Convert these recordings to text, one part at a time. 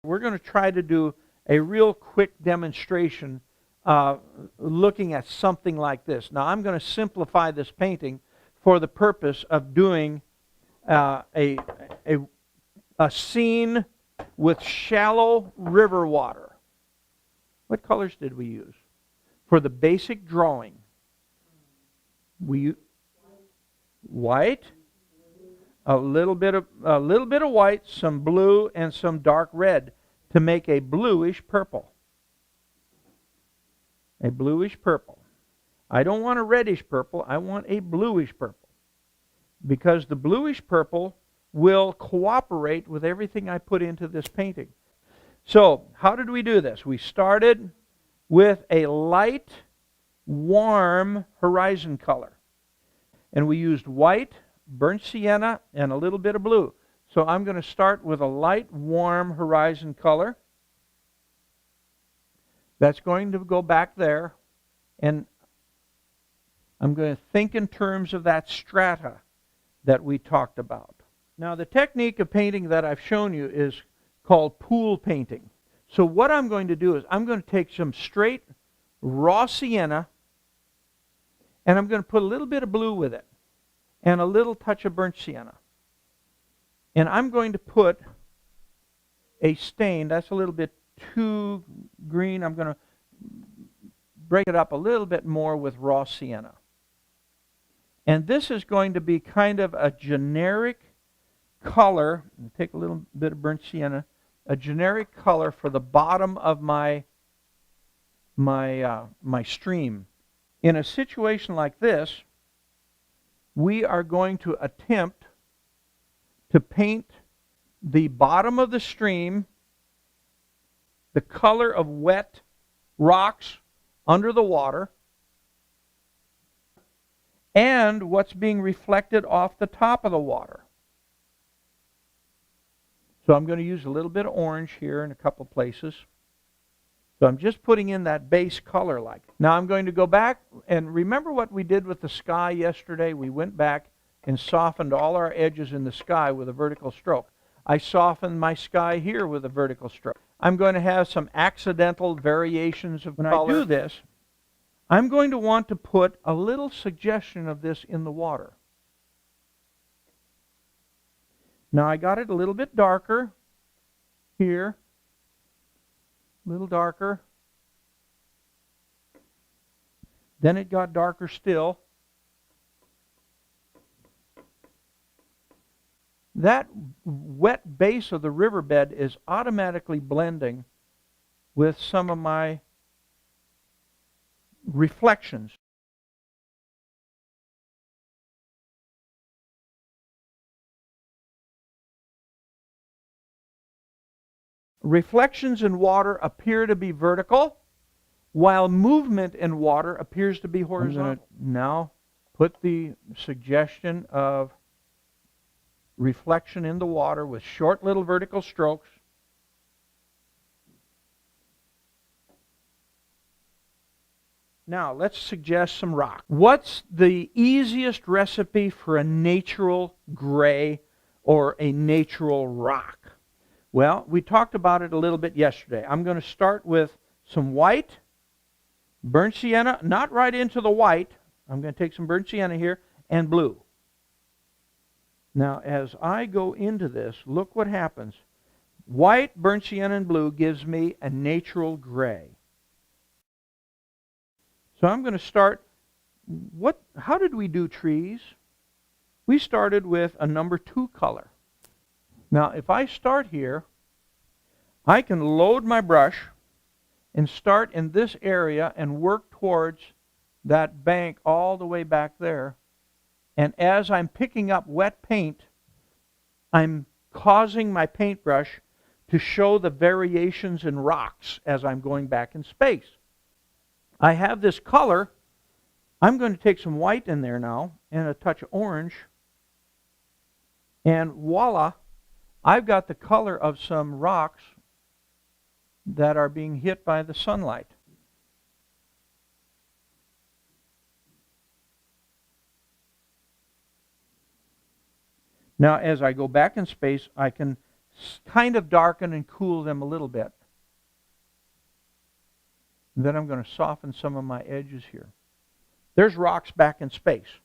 We're going to try to do a real quick demonstration looking at something like this. Now I'm going to simplify this painting for the purpose of doing a scene with shallow river water. What colors did we use? For the basic drawing, we used white, a little bit of white, some blue, and some dark red to make a bluish purple. A bluish purple. I don't want a reddish purple, I want a bluish purple. Because the bluish purple will cooperate with everything I put into this painting. So, how did we do this? We started with a light, warm horizon color. And we used white, burnt sienna, and a little bit of blue. So I'm going to start with a light, warm horizon color. That's going to go back there. And I'm going to think in terms of that strata that we talked about. Now, the technique of painting that I've shown you is called pool painting. So what I'm going to do is I'm going to take some straight raw sienna and I'm going to put a little bit of blue with it and a little touch of burnt sienna. And I'm going to put a stain. That's a little bit too green. I'm going to break it up a little bit more with raw sienna. And this is going to be kind of a generic color. Take a little bit of burnt sienna. A generic color for the bottom of my stream. In a situation like this, we are going to attempt to paint the bottom of the stream the color of wet rocks under the water and what's being reflected off the top of the water. So I'm going to use a little bit of orange here in a couple places. So I'm just putting in that base color like. Now I'm going to go back and remember what we did with the sky yesterday? We went back and softened all our edges in the sky with a vertical stroke. I softened my sky here with a vertical stroke. I'm going to have some accidental variations of color. When I do this, I'm going to want to put a little suggestion of this in the water. Now I got it a little bit darker here, a little darker. Then it got darker still. That wet base of the riverbed is automatically blending with some of my reflections. Reflections in water appear to be vertical, while movement in water appears to be horizontal. I'm going to now put the suggestion of reflection in the water with short little vertical strokes. Now let's suggest some rock. What's the easiest recipe for a natural gray or a natural rock? Well, we talked about it a little bit yesterday. I'm going to start with some white, burnt sienna, not right into the white. I'm going to take some burnt sienna here, and blue. Now, as I go into this, look what happens. White, burnt sienna, and blue gives me a natural gray. So I'm going to start, how did we do trees? We started with a number 2 color. Now, if I start here, I can load my brush and start in this area and work towards that bank all the way back there. And as I'm picking up wet paint, I'm causing my paintbrush to show the variations in rocks as I'm going back in space. I have this color. I'm going to take some white in there now and a touch of orange. And voila, I've got the color of some rocks that are being hit by the sunlight. Now, as I go back in space, I can kind of darken and cool them a little bit. And then I'm going to soften some of my edges here. There's rocks back in space.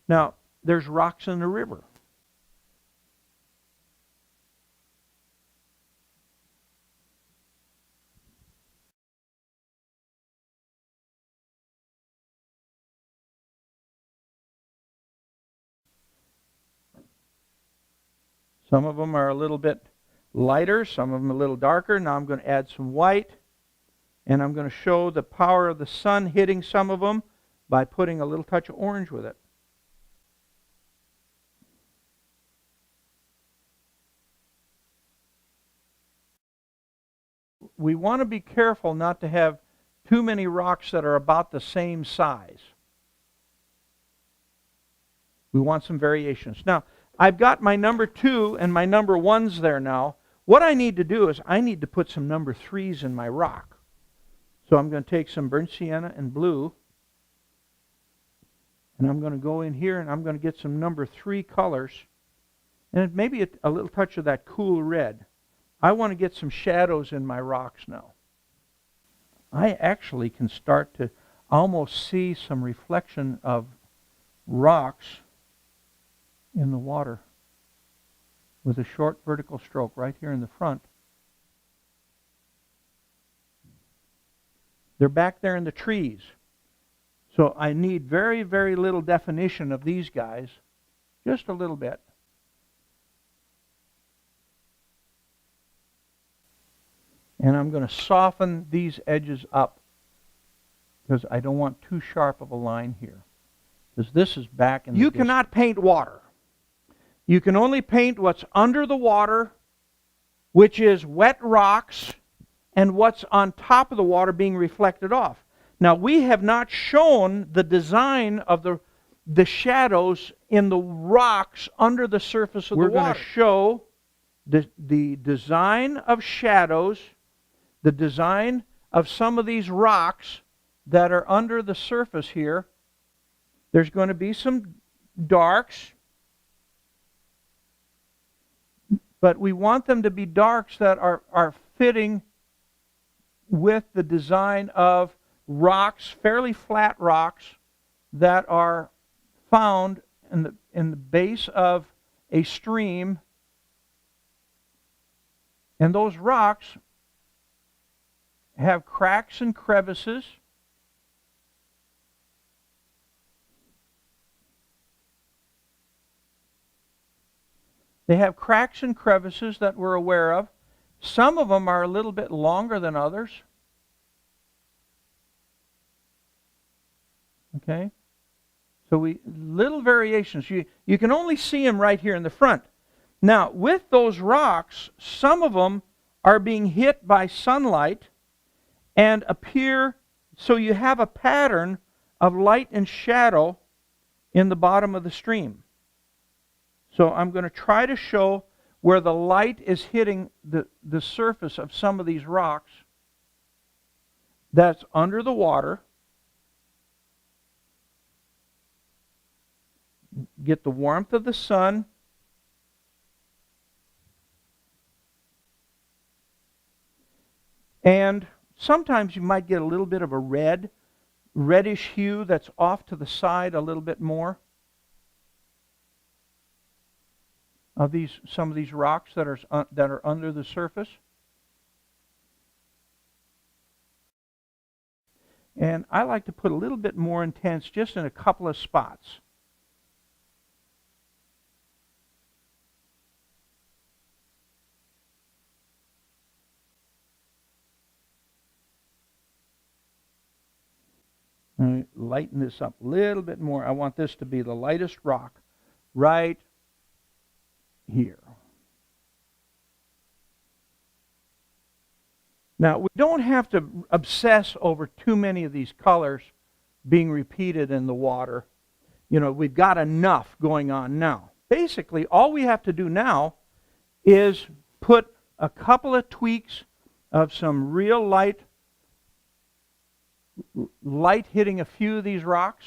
Now, there's rocks in the river. Some of them are a little bit lighter, some of them a little darker. Now I'm going to add some white, and I'm going to show the power of the sun hitting some of them by putting a little touch of orange with it. We want to be careful not to have too many rocks that are about the same size. We want some variations. Now, I've got my number 2 and my number 1s there now. What I need to do is I need to put some number 3s in my rock. So I'm going to take some burnt sienna and blue, and I'm going to go in here and I'm going to get some number 3 colors, and maybe a little touch of that cool red. I want to get some shadows in my rocks now. I actually can start to almost see some reflection of rocks in the water with a short vertical stroke right here in the front. They're back there in the trees. So I need very, very little definition of these guys. Just a little bit. And I'm going to soften these edges up because I don't want too sharp of a line here. Because this is back in the distance. You cannot paint water. You can only paint what's under the water, which is wet rocks, and what's on top of the water being reflected off. Now, we have not shown the design of the shadows in the rocks under the surface of the water. We're going to show the design of shadows, the design of some of these rocks that are under the surface here. There's going to be some darks, but we want them to be darks that are fitting with the design of rocks, fairly flat rocks, that are found in the base of a stream. And those rocks have cracks and crevices. They have cracks and crevices that we're aware of. Some of them are a little bit longer than others. Okay? So little variations. You can only see them right here in the front. Now, with those rocks, some of them are being hit by sunlight and appear, so you have a pattern of light and shadow in the bottom of the stream. So I'm going to try to show where the light is hitting the surface of some of these rocks that's under the water. Get the warmth of the sun. And sometimes you might get a little bit of a reddish hue that's off to the side a little bit more of some of these rocks that are under the surface. And I like to put a little bit more intense just in a couple of spots. Lighten this up a little bit more. I want this to be the lightest rock right here. Now, we don't have to obsess over too many of these colors being repeated in the water. You know, we've got enough going on now. Basically, all we have to do now is put a couple of tweaks of some real light hitting a few of these rocks.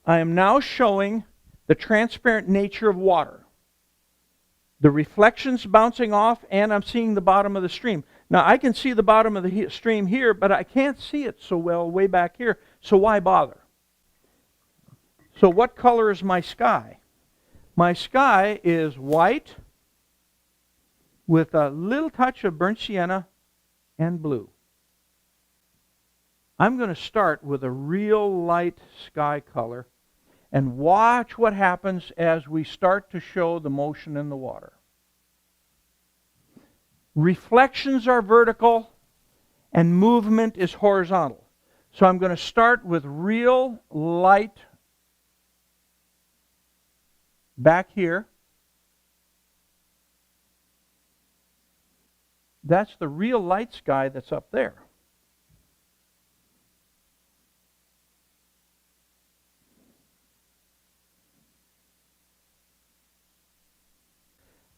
I am now showing the transparent nature of water. The reflections bouncing off, and I'm seeing the bottom of the stream. Now, I can see the bottom of the stream here, but I can't see it so well way back here, so why bother? So what color is my sky? My sky is white with a little touch of burnt sienna and blue. I'm going to start with a real light sky color and watch what happens as we start to show the motion in the water. Reflections are vertical and movement is horizontal. So I'm going to start with real light back here. That's the real light sky that's up there.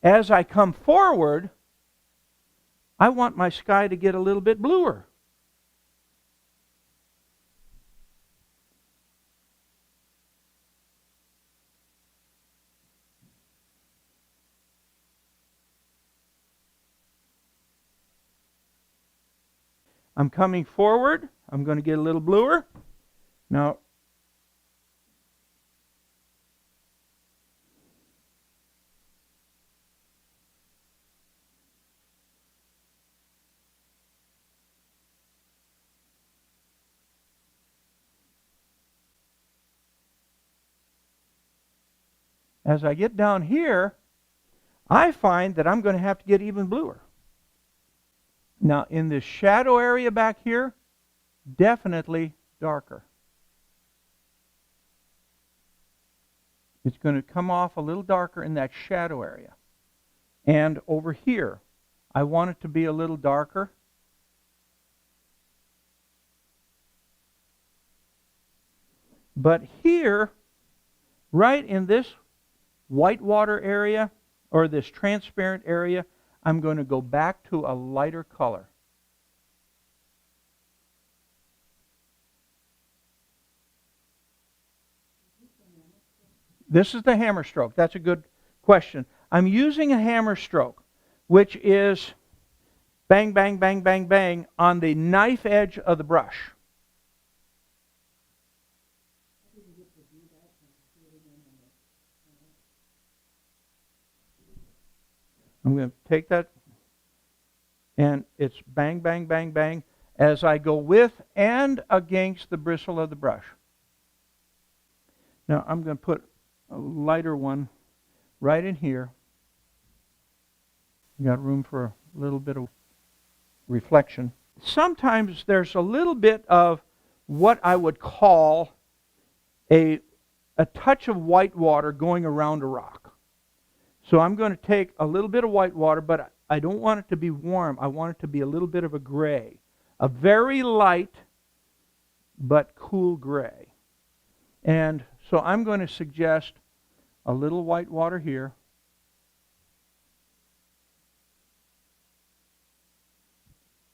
As I come forward, I want my sky to get a little bit bluer. I'm coming forward. I'm going to get a little bluer. Now, as I get down here, I find that I'm going to have to get even bluer. Now, in this shadow area back here, definitely darker. It's going to come off a little darker in that shadow area. And over here, I want it to be a little darker. But here, right in this white water area, or this transparent area, I'm going to go back to a lighter color. This is the hammer stroke. That's a good question. I'm using a hammer stroke, which is bang, bang, bang, bang, bang on the knife edge of the brush. I'm going to take that, and it's bang, bang, bang, bang, as I go with and against the bristle of the brush. Now I'm going to put a lighter one right in here. You got room for a little bit of reflection. Sometimes there's a little bit of what I would call a touch of white water going around a rock. So I'm going to take a little bit of white water, but I don't want it to be warm. I want it to be a little bit of a gray. A very light but cool gray. And so I'm going to suggest a little white water here.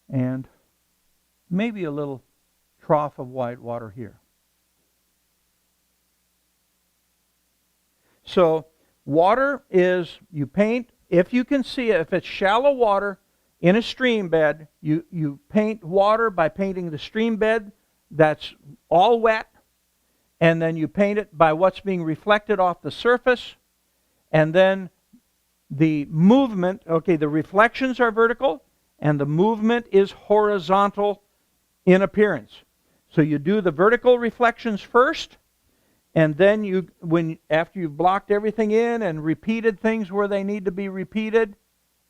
And maybe a little trough of white water here. So water is, you paint, if you can see it, if it's shallow water in a stream bed, you paint water by painting the stream bed that's all wet, and then you paint it by what's being reflected off the surface, and then the movement, okay, the reflections are vertical, and the movement is horizontal in appearance. So you do the vertical reflections first, and then after you've blocked everything in and repeated things where they need to be repeated,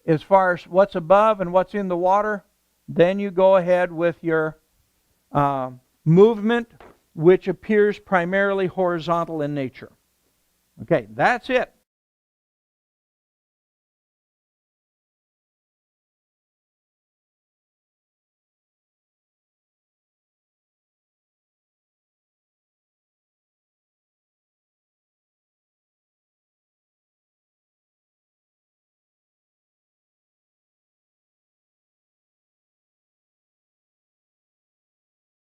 as far as what's above and what's in the water, then you go ahead with your movement, which appears primarily horizontal in nature. Okay, that's it.